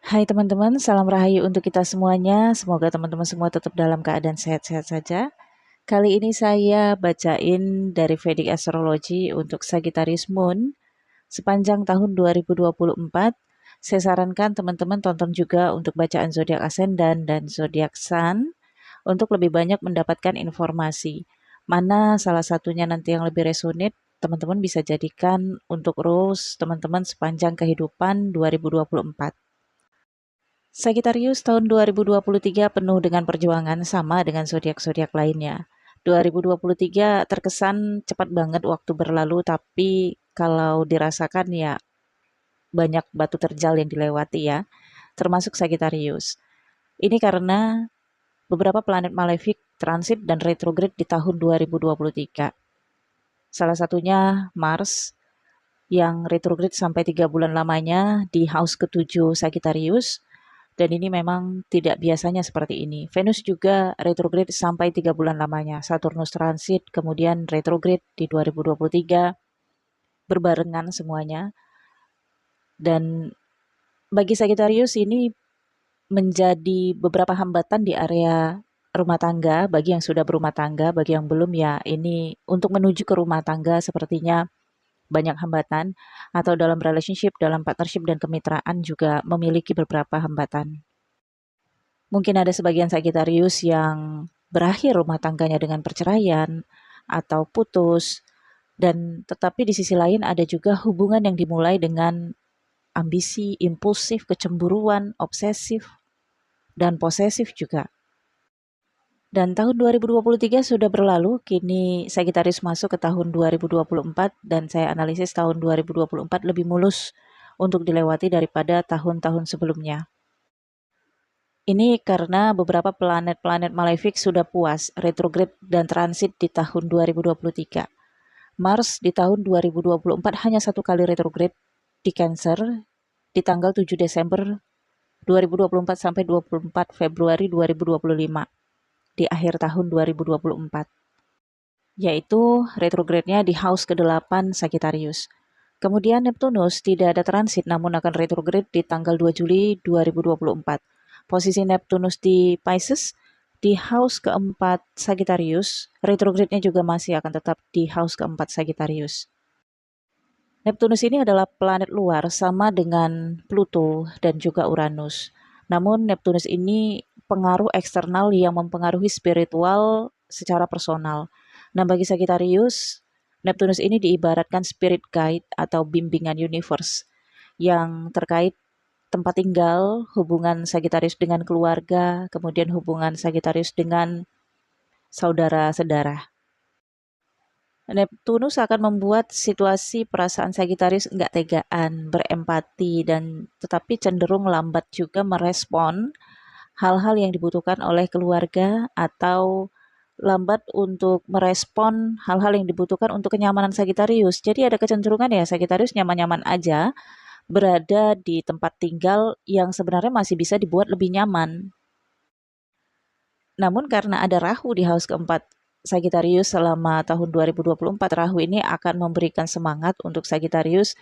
Hai teman-teman, salam rahayu untuk kita semuanya. Semoga teman-teman semua tetap dalam keadaan sehat-sehat saja. Kali ini saya bacain dari Vedic Astrology untuk Sagittarius Moon sepanjang tahun 2024. Saya sarankan teman-teman tonton juga untuk bacaan zodiak ascendant dan zodiak sun untuk lebih banyak mendapatkan informasi. Mana salah satunya nanti yang lebih resonate, teman-teman bisa jadikan untuk rules teman-teman sepanjang kehidupan 2024. Sagittarius tahun 2023 penuh dengan perjuangan sama dengan zodiak-zodiak lainnya. 2023 terkesan cepat banget waktu berlalu, tapi kalau dirasakan ya banyak batu terjal yang dilewati ya, termasuk Sagittarius. Ini karena beberapa planet malefik transit dan retrograde di tahun 2023. Salah satunya Mars yang retrograde sampai 3 bulan lamanya di house ketujuh Sagittarius. Dan ini memang tidak biasanya seperti ini. Venus juga retrograde sampai 3 bulan lamanya. Saturnus transit, kemudian retrograde di 2023, berbarengan semuanya. Dan bagi Sagittarius ini menjadi beberapa hambatan di area rumah tangga, bagi yang sudah berumah tangga, bagi yang belum ya ini untuk menuju ke rumah tangga sepertinya banyak hambatan, atau dalam relationship, dalam partnership dan kemitraan juga memiliki beberapa hambatan. Mungkin ada sebagian Sagittarius yang berakhir rumah tangganya dengan perceraian atau putus, dan tetapi di sisi lain ada juga hubungan yang dimulai dengan ambisi, impulsif, kecemburuan, obsesif, dan posesif juga. Dan tahun 2023 sudah berlalu, kini Sagittarius masuk ke tahun 2024 dan saya analisis tahun 2024 lebih mulus untuk dilewati daripada tahun-tahun sebelumnya. Ini karena beberapa planet-planet malefik sudah puas retrograde dan transit di tahun 2023. Mars di tahun 2024 hanya satu kali retrograde di Cancer di tanggal 7 Desember 2024 sampai 24 Februari 2025 di akhir tahun 2024, yaitu retrograde-nya di house ke-8 Sagittarius. Kemudian Neptunus tidak ada transit namun akan retrograde di tanggal 2 Juli 2024. Posisi Neptunus di Pisces di house keempat Sagittarius, retrograde-nya juga masih akan tetap di house keempat Sagittarius. Neptunus ini adalah planet luar sama dengan Pluto dan juga Uranus. Namun Neptunus ini pengaruh eksternal yang mempengaruhi spiritual secara personal. Nah, bagi Sagittarius, Neptunus ini diibaratkan spirit guide atau bimbingan universe yang terkait tempat tinggal, hubungan Sagittarius dengan keluarga, kemudian hubungan Sagittarius dengan saudara-saudara. Neptunus akan membuat situasi perasaan Sagittarius nggak tegaan, berempati, dan tetapi cenderung lambat juga merespon hal-hal yang dibutuhkan oleh keluarga atau lambat untuk merespon hal-hal yang dibutuhkan untuk kenyamanan Sagittarius. Jadi ada kecenderungan ya Sagittarius nyaman-nyaman aja berada di tempat tinggal yang sebenarnya masih bisa dibuat lebih nyaman. Namun karena ada Rahu di house keempat Sagittarius selama tahun 2024, Rahu ini akan memberikan semangat untuk Sagittarius,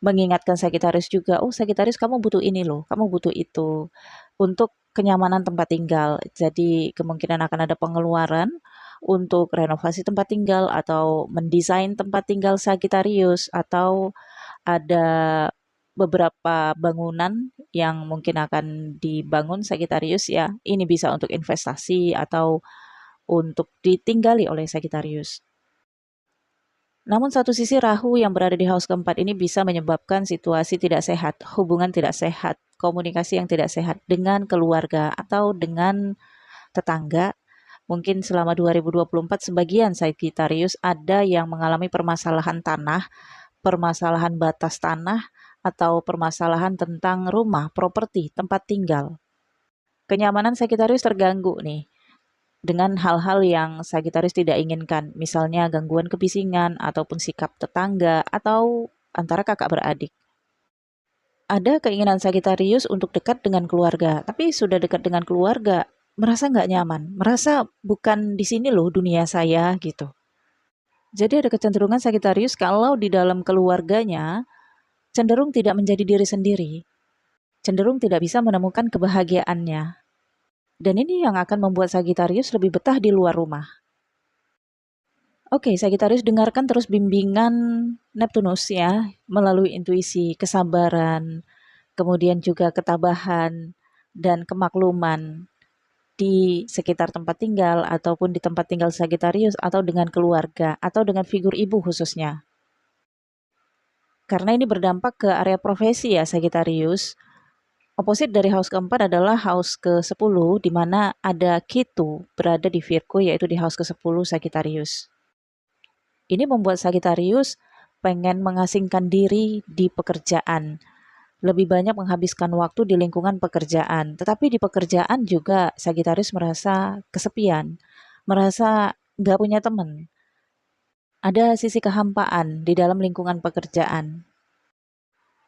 mengingatkan Sagittarius juga, oh Sagittarius kamu butuh ini loh, kamu butuh itu, untuk kenyamanan tempat tinggal. Jadi kemungkinan akan ada pengeluaran untuk renovasi tempat tinggal atau mendesain tempat tinggal Sagittarius, atau ada beberapa bangunan yang mungkin akan dibangun Sagittarius ya. Ini bisa untuk investasi atau untuk ditinggali oleh Sagittarius. Namun satu sisi Rahu yang berada di house keempat ini bisa menyebabkan situasi tidak sehat, hubungan tidak sehat, komunikasi yang tidak sehat dengan keluarga atau dengan tetangga. Mungkin selama 2024 sebagian Sagittarius ada yang mengalami permasalahan tanah, permasalahan batas tanah, atau permasalahan tentang rumah, properti, tempat tinggal. Kenyamanan Sagittarius terganggu nih dengan hal-hal yang Sagittarius tidak inginkan, misalnya gangguan kebisingan ataupun sikap tetangga atau antara kakak beradik. Ada keinginan Sagittarius untuk dekat dengan keluarga, tapi sudah dekat dengan keluarga, merasa nggak nyaman, merasa bukan di sini loh dunia saya gitu. Jadi ada kecenderungan Sagittarius kalau di dalam keluarganya cenderung tidak menjadi diri sendiri. cenderung tidak bisa menemukan kebahagiaannya. Dan ini yang akan membuat Sagittarius lebih betah di luar rumah. Oke, Sagittarius dengarkan terus bimbingan Neptunus ya, melalui intuisi, kesabaran, kemudian juga ketabahan dan kemakluman di sekitar tempat tinggal ataupun di tempat tinggal Sagittarius atau dengan keluarga atau dengan figur ibu khususnya. Karena ini berdampak ke area profesi ya Sagittarius. Oposit dari house keempat adalah house ke-10 di mana ada Ketu berada di Virgo yaitu di house ke-10 Sagittarius. Ini membuat Sagittarius pengen mengasingkan diri di pekerjaan, lebih banyak menghabiskan waktu di lingkungan pekerjaan. Tetapi di pekerjaan juga Sagittarius merasa kesepian, merasa nggak punya teman. Ada sisi kehampaan di dalam lingkungan pekerjaan.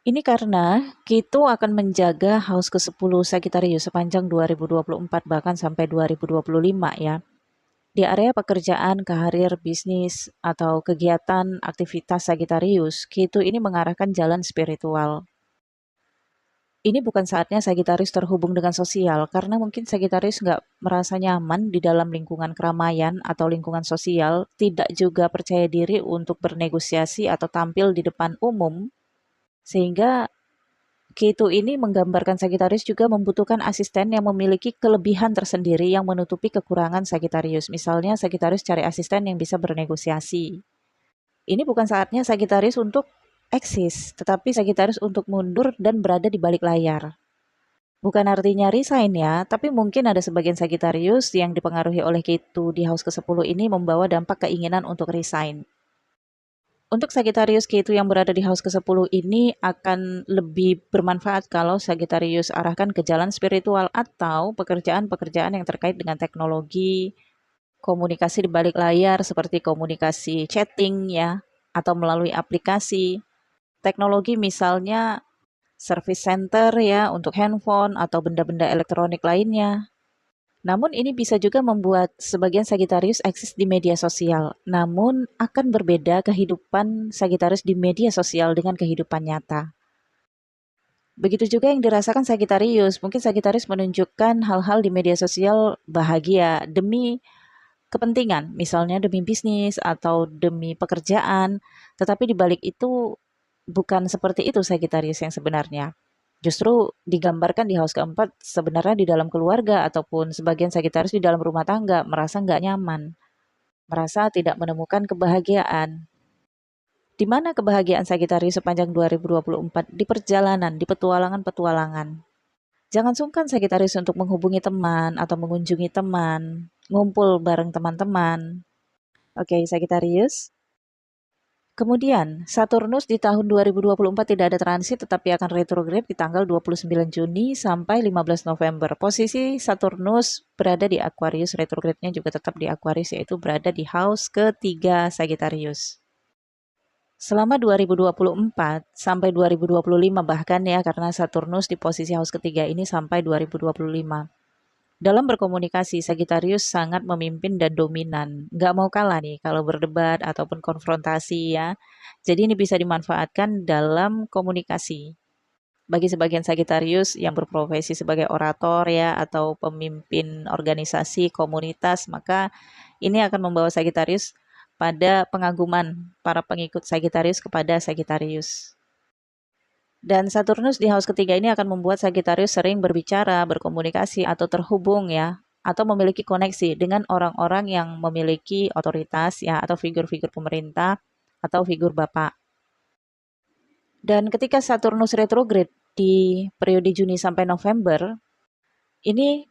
Ini karena Ketu akan menjaga house ke-10 Sagittarius sepanjang 2024 bahkan sampai 2025 ya. Di area pekerjaan, karir, bisnis, atau kegiatan aktivitas Sagittarius, Ketu ini mengarahkan jalan spiritual. Ini bukan saatnya Sagittarius terhubung dengan sosial, karena mungkin Sagittarius nggak merasa nyaman di dalam lingkungan keramaian atau lingkungan sosial, tidak juga percaya diri untuk bernegosiasi atau tampil di depan umum, sehingga Ketu ini menggambarkan Sagittarius juga membutuhkan asisten yang memiliki kelebihan tersendiri yang menutupi kekurangan Sagittarius. Misalnya Sagittarius cari asisten yang bisa bernegosiasi. Ini bukan saatnya Sagittarius untuk eksis, tetapi Sagittarius untuk mundur dan berada di balik layar. Bukan artinya resign ya, tapi mungkin ada sebagian Sagittarius yang dipengaruhi oleh Ketu di house ke-10 ini membawa dampak keinginan untuk resign. Untuk Sagittarius Ketu yang berada di house ke-10 ini akan lebih bermanfaat kalau Sagittarius arahkan ke jalan spiritual atau pekerjaan-pekerjaan yang terkait dengan teknologi, komunikasi di balik layar seperti komunikasi chatting ya, atau melalui aplikasi. Teknologi misalnya service center ya untuk handphone atau benda-benda elektronik lainnya. Namun ini bisa juga membuat sebagian Sagittarius eksis di media sosial. Namun akan berbeda kehidupan Sagittarius di media sosial dengan kehidupan nyata. Begitu juga yang dirasakan Sagittarius. Mungkin Sagittarius menunjukkan hal-hal di media sosial bahagia demi kepentingan, misalnya demi bisnis atau demi pekerjaan. Tetapi di balik itu bukan seperti itu Sagittarius yang sebenarnya. Justru digambarkan di house keempat sebenarnya di dalam keluarga ataupun sebagian Sagittarius di dalam rumah tangga merasa nggak nyaman, merasa tidak menemukan kebahagiaan. Di mana kebahagiaan Sagittarius sepanjang 2024? Di perjalanan, di petualangan-petualangan. Jangan sungkan Sagittarius untuk menghubungi teman atau mengunjungi teman, ngumpul bareng teman-teman. Oke, Sagittarius. Kemudian, Saturnus di tahun 2024 tidak ada transit tetapi akan retrograde di tanggal 29 Juni sampai 15 November. Posisi Saturnus berada di Aquarius, retrograde-nya juga tetap di Aquarius yaitu berada di house ketiga Sagittarius. Selama 2024 sampai 2025 bahkan ya karena Saturnus di posisi house ketiga ini sampai 2025. Dalam berkomunikasi, Sagittarius sangat memimpin dan dominan. Nggak mau kalah nih kalau berdebat ataupun konfrontasi ya. Jadi ini bisa dimanfaatkan dalam komunikasi. Bagi sebagian Sagittarius yang berprofesi sebagai orator ya atau pemimpin organisasi, komunitas, maka ini akan membawa Sagittarius pada pengaguman para pengikut Sagittarius kepada Sagittarius. Dan Saturnus di house ketiga ini akan membuat Sagittarius sering berbicara, berkomunikasi, atau terhubung ya, atau memiliki koneksi dengan orang-orang yang memiliki otoritas ya, atau figur-figur pemerintah, atau figur bapak. Dan ketika Saturnus retrograde di periode Juni sampai November, ini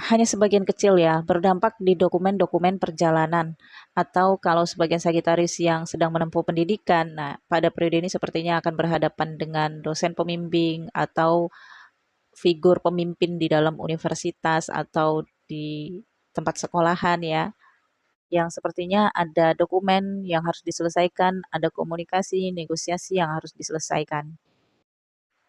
hanya sebagian kecil ya, berdampak di dokumen-dokumen perjalanan. Atau kalau sebagian Sagitarius yang sedang menempuh pendidikan, nah pada periode ini sepertinya akan berhadapan dengan dosen pembimbing atau figur pemimpin di dalam universitas atau di tempat sekolahan ya, yang sepertinya ada dokumen yang harus diselesaikan, ada komunikasi, negosiasi yang harus diselesaikan.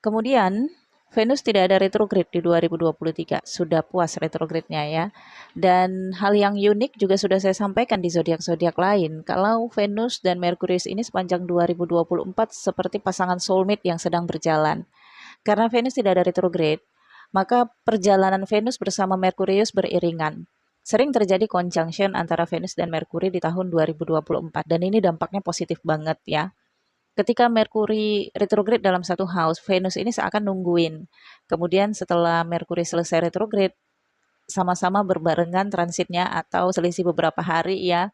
Kemudian Venus tidak ada retrograde di 2023, sudah puas retrograde-nya ya. Dan hal yang unik juga sudah saya sampaikan di zodiak-zodiak lain, kalau Venus dan Merkurius ini sepanjang 2024 seperti pasangan soulmate yang sedang berjalan. Karena Venus tidak ada retrograde, maka perjalanan Venus bersama Merkurius beriringan. Sering terjadi conjunction antara Venus dan Merkuri di tahun 2024 dan ini dampaknya positif banget ya. Ketika Merkuri retrograde dalam satu house, Venus ini seakan nungguin. Kemudian setelah Merkuri selesai retrograde, sama-sama berbarengan transitnya atau selisih beberapa hari ya,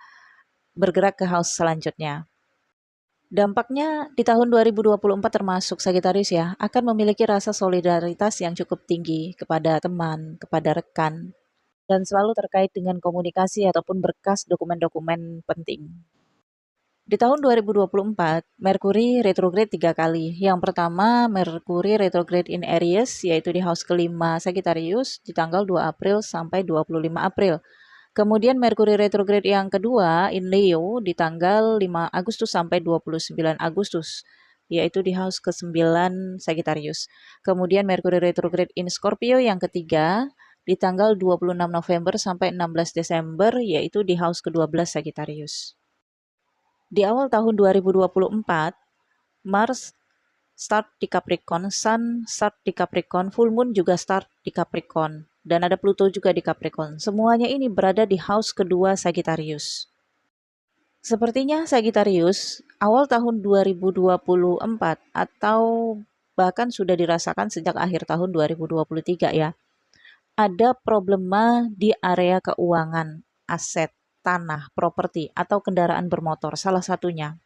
bergerak ke house selanjutnya. Dampaknya di tahun 2024 termasuk Sagittarius ya, akan memiliki rasa solidaritas yang cukup tinggi kepada teman, kepada rekan, dan selalu terkait dengan komunikasi ataupun berkas dokumen-dokumen penting. Di tahun 2024, Merkuri retrograde 3 kali. Yang pertama, Merkuri retrograde in Aries, yaitu di house kelima Sagittarius, di tanggal 2 April sampai 25 April. Kemudian Merkuri retrograde yang kedua in Leo di tanggal 5 Agustus sampai 29 Agustus, yaitu di house ke-9 Sagittarius. Kemudian Merkuri retrograde in Scorpio yang ketiga di tanggal 26 November sampai 16 Desember, yaitu di house ke-12 Sagittarius. Di awal tahun 2024, Mars start di Capricorn, Sun start di Capricorn, Full Moon juga start di Capricorn, dan ada Pluto juga di Capricorn. Semuanya ini berada di house kedua Sagittarius. Sepertinya Sagittarius awal tahun 2024 atau bahkan sudah dirasakan sejak akhir tahun 2023 ya. Ada problema di area keuangan, aset, tanah, properti, atau kendaraan bermotor, salah satunya.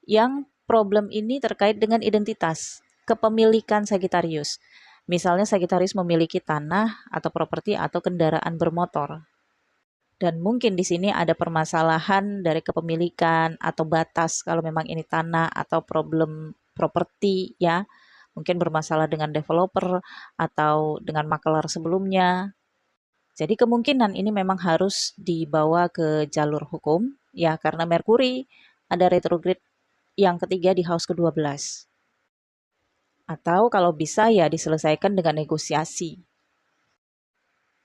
Yang problem ini terkait dengan identitas, kepemilikan Sagittarius. Misalnya Sagittarius memiliki tanah atau properti atau kendaraan bermotor. Dan mungkin di sini ada permasalahan dari kepemilikan atau batas kalau memang ini tanah atau problem properti ya. Mungkin bermasalah dengan developer atau dengan makelar sebelumnya. Jadi kemungkinan ini memang harus dibawa ke jalur hukum ya karena Merkuri ada retrograde yang ketiga di house ke-12. Atau kalau bisa ya diselesaikan dengan negosiasi.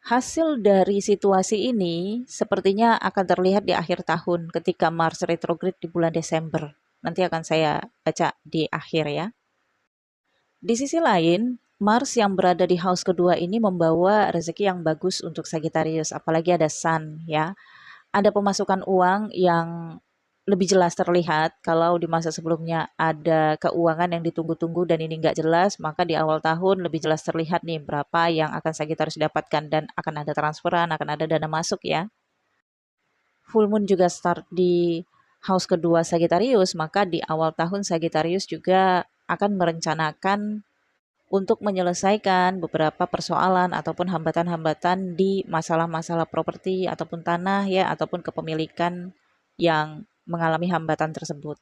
Hasil dari situasi ini sepertinya akan terlihat di akhir tahun ketika Mars retrograde di bulan Desember. Nanti akan saya baca di akhir ya. Di sisi lain, Mars yang berada di house kedua ini membawa rezeki yang bagus untuk Sagittarius, apalagi ada Sun ya. Ada pemasukan uang yang lebih jelas terlihat kalau di masa sebelumnya ada keuangan yang ditunggu-tunggu dan ini nggak jelas, maka di awal tahun lebih jelas terlihat nih berapa yang akan Sagittarius dapatkan dan akan ada transferan, akan ada dana masuk ya. Full Moon juga start di house kedua Sagittarius, maka di awal tahun Sagittarius juga akan merencanakan untuk menyelesaikan beberapa persoalan ataupun hambatan-hambatan di masalah-masalah properti ataupun tanah ya ataupun kepemilikan yang mengalami hambatan tersebut.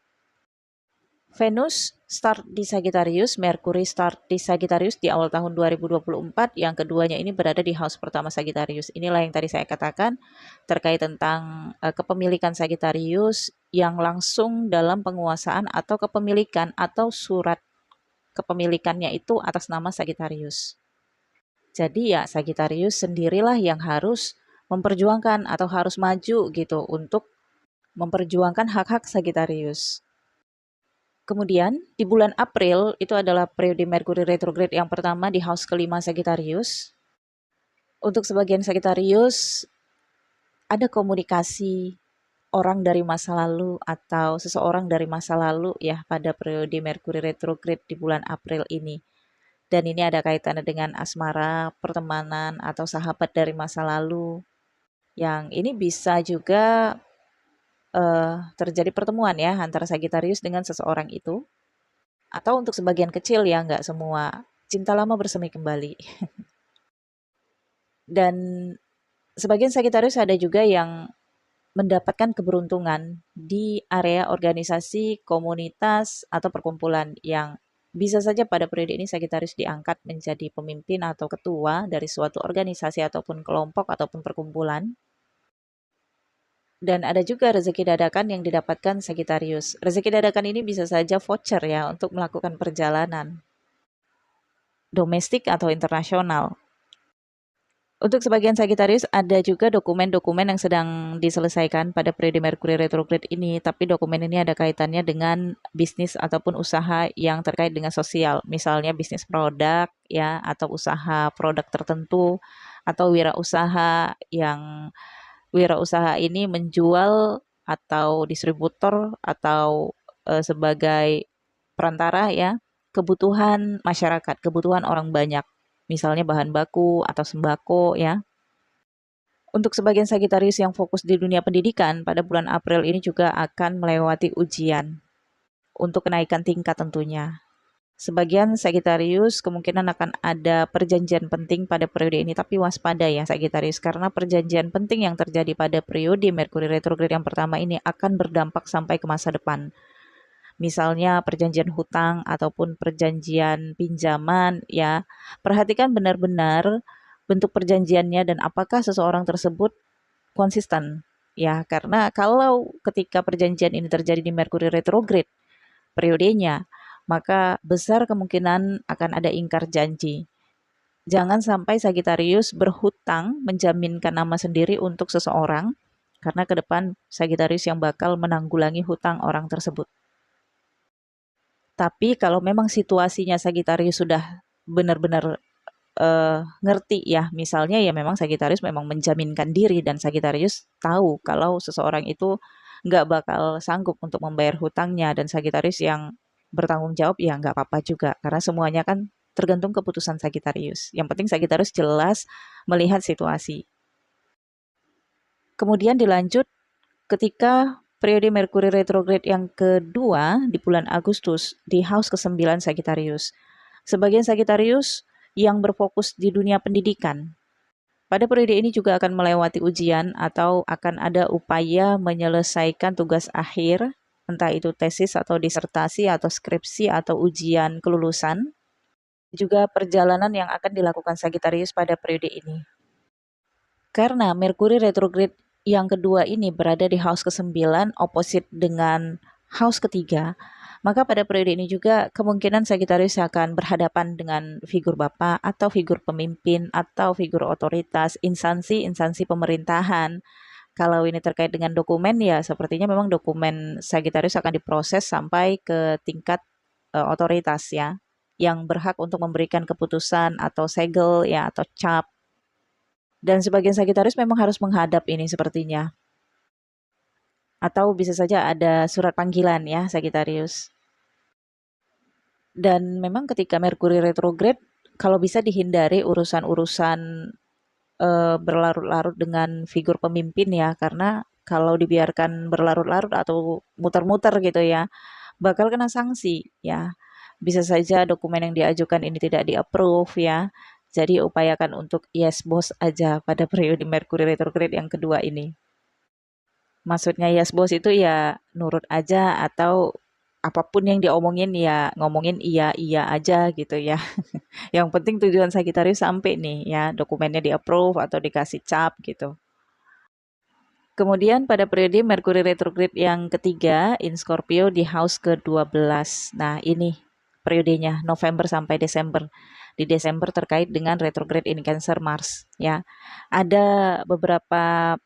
Venus start di Sagittarius, Merkuri start di Sagittarius di awal tahun 2024, yang keduanya ini berada di house pertama Sagittarius. Inilah yang tadi saya katakan terkait tentang kepemilikan Sagittarius yang langsung dalam penguasaan atau kepemilikan atau surat kepemilikannya itu atas nama Sagittarius. Jadi ya Sagittarius sendirilah yang harus memperjuangkan atau harus maju gitu untuk memperjuangkan hak-hak Sagittarius. Kemudian di bulan April itu adalah periode Merkuri retrograde yang pertama di house kelima Sagittarius. Untuk sebagian Sagittarius ada komunikasi orang dari masa lalu atau seseorang dari masa lalu ya pada periode Merkuri retrograde di bulan April ini. Dan ini ada kaitannya dengan asmara, pertemanan, atau sahabat dari masa lalu. Yang ini bisa juga terjadi pertemuan ya antara Sagittarius dengan seseorang itu. Atau untuk sebagian kecil ya, nggak semua. Cinta lama bersemi kembali. Dan sebagian Sagittarius ada juga yang mendapatkan keberuntungan di area organisasi, komunitas, atau perkumpulan yang bisa saja pada periode ini Sagittarius diangkat menjadi pemimpin atau ketua dari suatu organisasi ataupun kelompok ataupun perkumpulan. Dan ada juga rezeki dadakan yang didapatkan Sagittarius. Rezeki dadakan ini bisa saja voucher ya untuk melakukan perjalanan domestik atau internasional. Untuk sebagian Sagittarius ada juga dokumen-dokumen yang sedang diselesaikan pada periode Merkuri retrograde ini, tapi dokumen ini ada kaitannya dengan bisnis ataupun usaha yang terkait dengan sosial, misalnya bisnis produk ya, atau usaha produk tertentu, atau wirausaha yang wirausaha ini menjual atau distributor atau sebagai perantara ya, kebutuhan masyarakat, kebutuhan orang banyak, misalnya bahan baku atau sembako ya. Untuk sebagian Sagitarius yang fokus di dunia pendidikan, pada bulan April ini juga akan melewati ujian untuk kenaikan tingkat tentunya. Sebagian Sagitarius kemungkinan akan ada perjanjian penting pada periode ini, tapi waspada ya Sagitarius, karena perjanjian penting yang terjadi pada periode Merkuri retrograde yang pertama ini akan berdampak sampai ke masa depan. Misalnya perjanjian hutang ataupun perjanjian pinjaman ya. Perhatikan benar-benar bentuk perjanjiannya dan apakah seseorang tersebut konsisten ya, karena kalau ketika perjanjian ini terjadi di Merkuri retrograde periodenya, maka besar kemungkinan akan ada ingkar janji. Jangan sampai Sagitarius berhutang menjaminkan nama sendiri untuk seseorang, karena ke depan Sagitarius yang bakal menanggulangi hutang orang tersebut. Tapi kalau memang situasinya Sagitarius sudah benar-benar ngerti ya, misalnya ya memang Sagitarius memang menjaminkan diri dan Sagitarius tahu kalau seseorang itu nggak bakal sanggup untuk membayar hutangnya dan Sagitarius yang bertanggung jawab ya nggak apa-apa juga karena semuanya kan tergantung keputusan Sagitarius. Yang penting Sagitarius jelas melihat situasi. Kemudian dilanjut ketika periode Merkuri retrograde yang kedua di bulan Agustus di house ke-9 Sagitarius. Sebagian Sagitarius yang berfokus di dunia pendidikan. Pada periode ini juga akan melewati ujian atau akan ada upaya menyelesaikan tugas akhir, entah itu tesis atau disertasi atau skripsi atau ujian kelulusan, juga perjalanan yang akan dilakukan Sagitarius pada periode ini. Karena Merkuri retrograde yang kedua ini berada di house ke-9 opposite dengan house ketiga, maka pada periode ini juga kemungkinan Sagittarius akan berhadapan dengan figur bapak atau figur pemimpin atau figur otoritas, instansi-instansi pemerintahan. Kalau ini terkait dengan dokumen ya sepertinya memang dokumen Sagittarius akan diproses sampai ke tingkat otoritas ya, yang berhak untuk memberikan keputusan atau segel ya atau cap. Dan sebagian Sagittarius memang harus menghadap ini sepertinya. Atau bisa saja ada surat panggilan ya Sagittarius. Dan memang ketika Merkuri retrograde, kalau bisa dihindari urusan-urusan berlarut-larut dengan figur pemimpin ya, karena kalau dibiarkan berlarut-larut atau muter-muter gitu ya, bakal kena sanksi ya. Bisa saja dokumen yang diajukan ini tidak di-approve ya. Jadi upayakan untuk yes bos aja pada periode Merkuri retrograde yang kedua ini. Maksudnya yes bos itu ya nurut aja atau apapun yang diomongin ya ngomongin iya-iya aja gitu ya. Yang penting tujuan Sagittarius sampai nih ya, dokumennya di-approve atau dikasih cap gitu. Kemudian pada periode Merkuri retrograde yang ketiga in Scorpio di house ke-12. Nah, ini periodenya November sampai Desember. Di Desember terkait dengan retrograde in Cancer Mars ya. Ada beberapa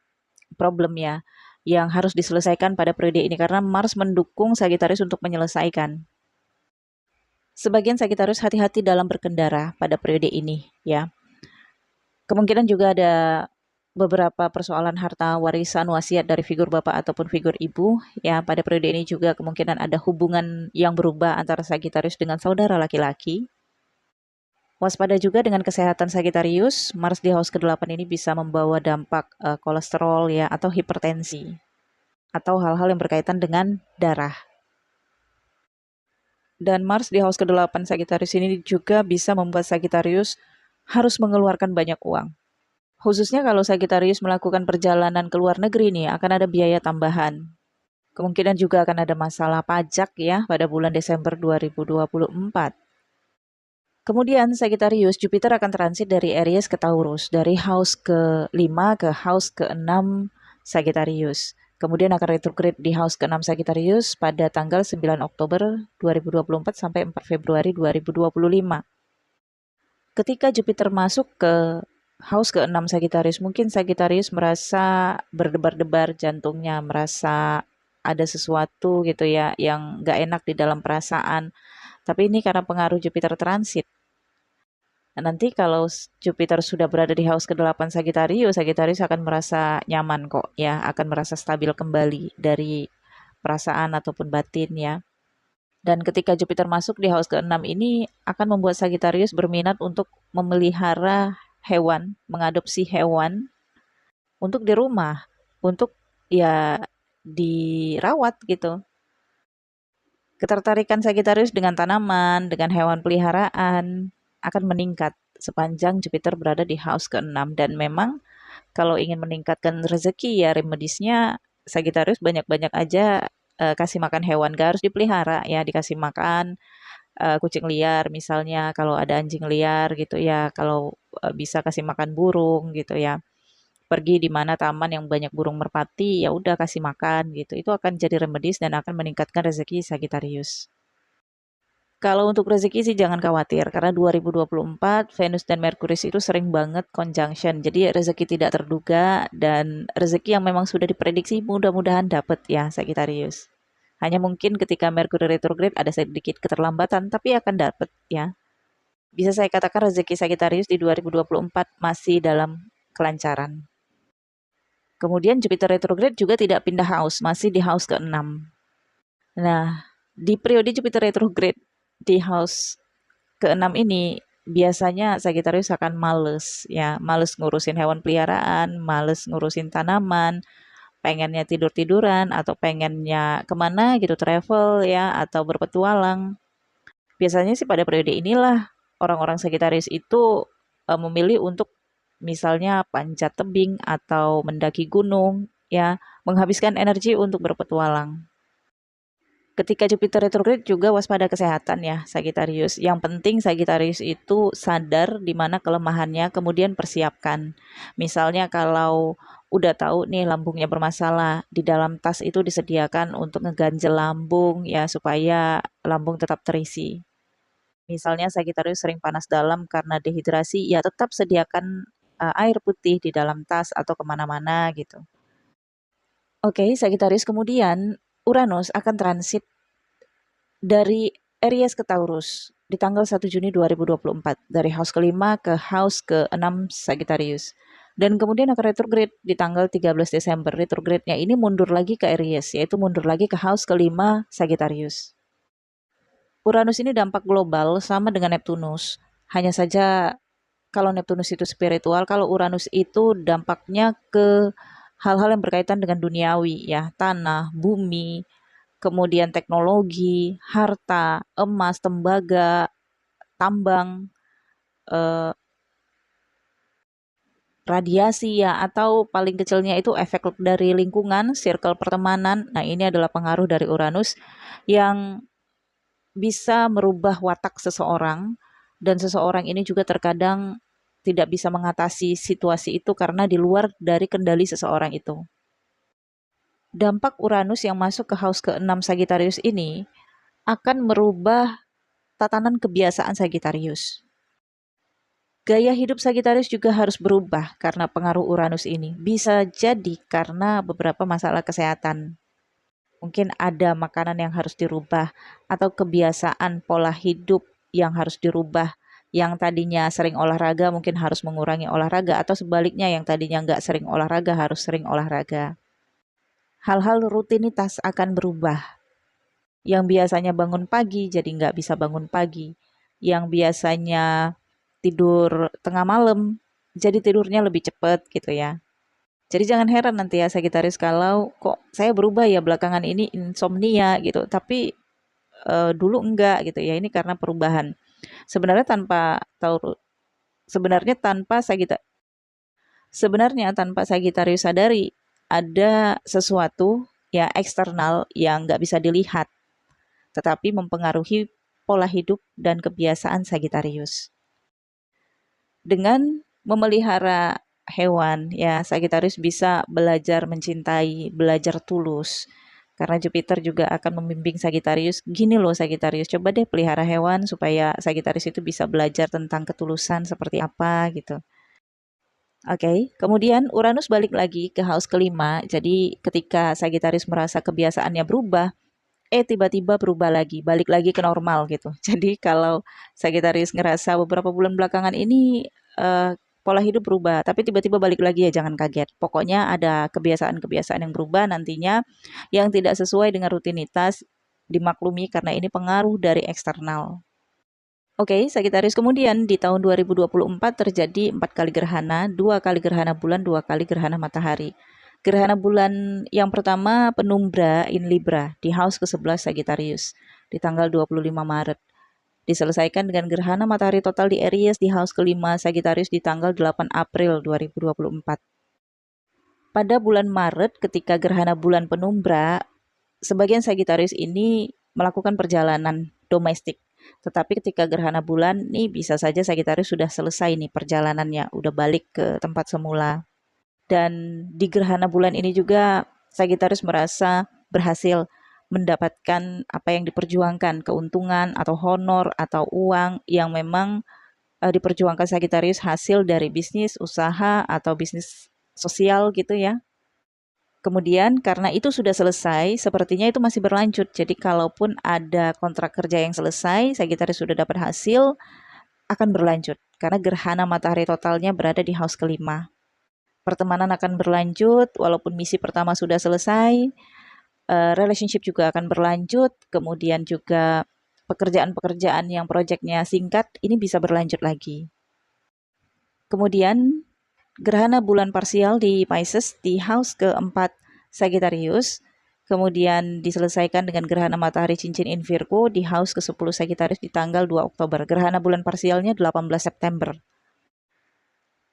problem ya yang harus diselesaikan pada periode ini karena Mars mendukung Sagittarius untuk menyelesaikan. Sebagian Sagittarius hati-hati dalam berkendara pada periode ini ya. Kemungkinan juga ada beberapa persoalan harta warisan wasiat dari figur bapak ataupun figur ibu ya. Pada periode ini juga kemungkinan ada hubungan yang berubah antara Sagittarius dengan saudara laki-laki. Waspada juga dengan kesehatan Sagittarius, Mars di house ke-8 ini bisa membawa dampak kolesterol ya atau hipertensi atau hal-hal yang berkaitan dengan darah. Dan Mars di house ke-8 Sagittarius ini juga bisa membuat Sagittarius harus mengeluarkan banyak uang. Khususnya kalau Sagittarius melakukan perjalanan ke luar negeri nih, akan ada biaya tambahan. Kemungkinan juga akan ada masalah pajak ya pada bulan Desember 2024. Kemudian Sagittarius, Jupiter akan transit dari Aries ke Taurus, dari house ke-5 ke house ke-6 Sagittarius. Kemudian akan retrograde di house ke-6 Sagittarius pada tanggal 9 Oktober 2024 sampai 4 Februari 2025. Ketika Jupiter masuk ke House ke-6 Sagittarius, mungkin Sagittarius merasa berdebar-debar jantungnya, merasa ada sesuatu gitu ya yang nggak enak di dalam perasaan. Tapi ini karena pengaruh Jupiter transit. Nah, nanti kalau Jupiter sudah berada di house ke-8 Sagittarius, Sagittarius akan merasa nyaman kok ya, akan merasa stabil kembali dari perasaan ataupun batin ya. Dan ketika Jupiter masuk di house ke-6 ini akan membuat Sagittarius berminat untuk memelihara hewan, mengadopsi hewan untuk di rumah, untuk ya dirawat gitu. Ketertarikan Sagittarius dengan tanaman, dengan hewan peliharaan akan meningkat sepanjang Jupiter berada di house ke-6. Dan memang kalau ingin meningkatkan rezeki ya remedisnya Sagittarius banyak-banyak aja kasih makan hewan, gak harus dipelihara ya, dikasih makan kucing liar misalnya, kalau ada anjing liar gitu ya, kalau bisa kasih makan burung gitu ya. Pergi di mana taman yang banyak burung merpati, ya udah kasih makan gitu. Itu akan jadi remedis dan akan meningkatkan rezeki Sagittarius. Kalau untuk rezeki sih jangan khawatir, karena 2024 Venus dan Merkurius itu sering banget conjunction. Jadi rezeki tidak terduga dan rezeki yang memang sudah diprediksi mudah-mudahan dapat ya Sagittarius. Hanya mungkin ketika Merkuri retrograde ada sedikit keterlambatan, tapi akan dapat ya. Bisa saya katakan rezeki Sagittarius di 2024 masih dalam kelancaran. Kemudian Jupiter retrograde juga tidak pindah house, masih di house ke-6. Nah, di periode Jupiter retrograde di house ke-6 ini biasanya Sagittarius akan males ya, males ngurusin hewan peliharaan, males ngurusin tanaman, pengennya tidur-tiduran atau pengennya kemana gitu travel ya atau berpetualang. Biasanya sih pada periode inilah orang-orang Sagittarius itu memilih untuk misalnya panjat tebing atau mendaki gunung ya, menghabiskan energi untuk berpetualang. Ketika Jupiter retrograde juga waspada kesehatan ya Sagittarius. Yang penting Sagittarius itu sadar di mana kelemahannya, kemudian persiapkan. Misalnya kalau udah tahu nih lambungnya bermasalah, di dalam tas itu disediakan untuk ngeganjel lambung ya supaya lambung tetap terisi. Misalnya Sagittarius sering panas dalam karena dehidrasi, ya tetap sediakan air putih di dalam tas atau kemana-mana gitu. Oke, Sagittarius kemudian Uranus akan transit dari Aries ke Taurus di tanggal 1 Juni 2024 dari house kelima ke house ke-6 Sagittarius. Dan kemudian akan retrograde di tanggal 13 Desember. Retrograde-nya ini mundur lagi ke Aries, yaitu mundur lagi ke house kelima Sagittarius. Uranus ini dampak global sama dengan Neptunus. Hanya saja kalau Neptunus itu spiritual, kalau Uranus itu dampaknya ke hal-hal yang berkaitan dengan duniawi ya, tanah, bumi, kemudian teknologi, harta, emas, tembaga, tambang, eh, radiasi ya, atau paling kecilnya itu efek dari lingkungan, circle pertemanan. Nah, ini adalah pengaruh dari Uranus yang bisa merubah watak seseorang dan seseorang ini juga terkadang tidak bisa mengatasi situasi itu karena di luar dari kendali seseorang itu. Dampak Uranus yang masuk ke house ke-6 Sagittarius ini akan merubah tatanan kebiasaan Sagittarius. Gaya hidup Sagittarius juga harus berubah karena pengaruh Uranus ini. Bisa jadi karena beberapa masalah kesehatan. Mungkin ada makanan yang harus dirubah atau kebiasaan pola hidup yang harus dirubah. Yang tadinya sering olahraga mungkin harus mengurangi olahraga atau sebaliknya yang tadinya nggak sering olahraga harus sering olahraga. Hal-hal rutinitas akan berubah. Yang biasanya bangun pagi jadi nggak bisa bangun pagi. Yang biasanya tidur tengah malam jadi tidurnya lebih cepat gitu ya. Jadi jangan heran nanti ya Sagittarius kalau kok saya berubah ya belakangan ini insomnia gitu. Tapi dulu enggak gitu ya. Ini karena perubahan. Sebenarnya tanpa tahu sebenarnya tanpa Sagittarius sadari ada sesuatu ya eksternal yang nggak bisa dilihat tetapi mempengaruhi pola hidup dan kebiasaan Sagittarius. Dengan memelihara hewan, ya Sagittarius bisa belajar mencintai, belajar tulus. Karena Jupiter juga akan membimbing Sagittarius, gini loh Sagittarius, coba deh pelihara hewan supaya Sagittarius itu bisa belajar tentang ketulusan seperti apa gitu. Oke, kemudian Uranus balik lagi ke house kelima. Jadi ketika Sagittarius merasa kebiasaannya berubah, tiba-tiba berubah lagi, balik lagi ke normal gitu. Jadi kalau Sagittarius ngerasa beberapa bulan belakangan ini pola hidup berubah, tapi tiba-tiba balik lagi ya jangan kaget. Pokoknya ada kebiasaan-kebiasaan yang berubah nantinya yang tidak sesuai dengan rutinitas dimaklumi karena ini pengaruh dari eksternal. Oke, Sagittarius kemudian di tahun 2024 terjadi 4 kali gerhana, 2 kali gerhana bulan, 2 kali gerhana matahari. Gerhana bulan yang pertama penumbra in Libra di house ke-11 Sagittarius di tanggal 25 Maret. Diselesaikan dengan gerhana matahari total di Aries di house kelima Sagittarius di tanggal 8 April 2024. Pada bulan Maret ketika gerhana bulan penumbra, sebagian Sagittarius ini melakukan perjalanan domestik. Tetapi ketika gerhana bulan nih bisa saja Sagittarius sudah selesai nih perjalanannya, udah balik ke tempat semula. Dan di gerhana bulan ini juga Sagittarius merasa berhasil mendapatkan apa yang diperjuangkan, keuntungan atau honor atau uang yang memang diperjuangkan Sagittarius hasil dari bisnis, usaha atau bisnis sosial gitu ya. Kemudian karena itu sudah selesai, sepertinya itu masih berlanjut. Jadi kalaupun ada kontrak kerja yang selesai, Sagittarius sudah dapat hasil, akan berlanjut. Karena gerhana matahari totalnya berada di house kelima. Pertemanan akan berlanjut, walaupun misi pertama sudah selesai, relationship juga akan berlanjut, kemudian juga pekerjaan-pekerjaan yang proyeknya singkat, ini bisa berlanjut lagi. Kemudian gerhana bulan parsial di Pisces di house keempat Sagittarius, kemudian diselesaikan dengan gerhana matahari cincin in Virgo di house ke-10 Sagittarius di tanggal 2 Oktober. Gerhana bulan parsialnya 18 September.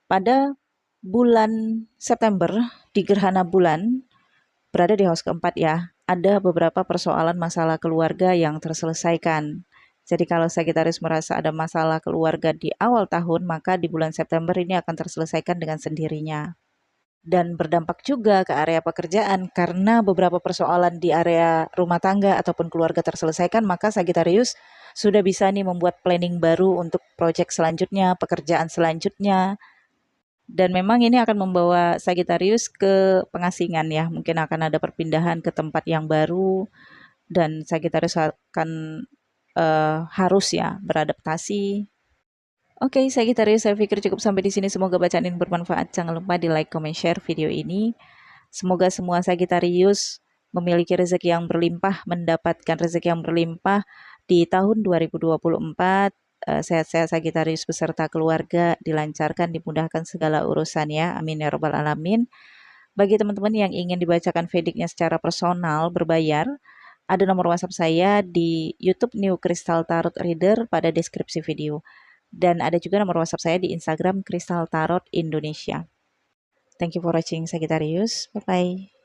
Pada bulan September di gerhana bulan berada di house keempat ya, ada beberapa persoalan masalah keluarga yang terselesaikan. Jadi kalau Sagittarius merasa ada masalah keluarga di awal tahun, maka di bulan September ini akan terselesaikan dengan sendirinya. Dan berdampak juga ke area pekerjaan karena beberapa persoalan di area rumah tangga ataupun keluarga terselesaikan, maka Sagittarius sudah bisa nih membuat planning baru untuk proyek selanjutnya, pekerjaan selanjutnya. Dan memang ini akan membawa Sagittarius ke pengasingan ya. Mungkin akan ada perpindahan ke tempat yang baru dan Sagittarius akan harus ya beradaptasi. Oke, Sagittarius saya pikir cukup sampai di sini. Semoga bacaan ini bermanfaat. Jangan lupa di like, comment, share video ini. Semoga semua Sagittarius memiliki rezeki yang berlimpah, mendapatkan rezeki yang berlimpah di tahun 2024. Sehat-sehat Sagittarius beserta keluarga, dilancarkan, dimudahkan segala urusan ya. Amin ya robbal alamin. Bagi teman-teman yang ingin dibacakan vediknya secara personal, berbayar, ada nomor WhatsApp saya di YouTube New Crystal Tarot Reader pada deskripsi video. Dan ada juga nomor WhatsApp saya di Instagram Crystal Tarot Indonesia. Thank you for watching Sagittarius. Bye-bye.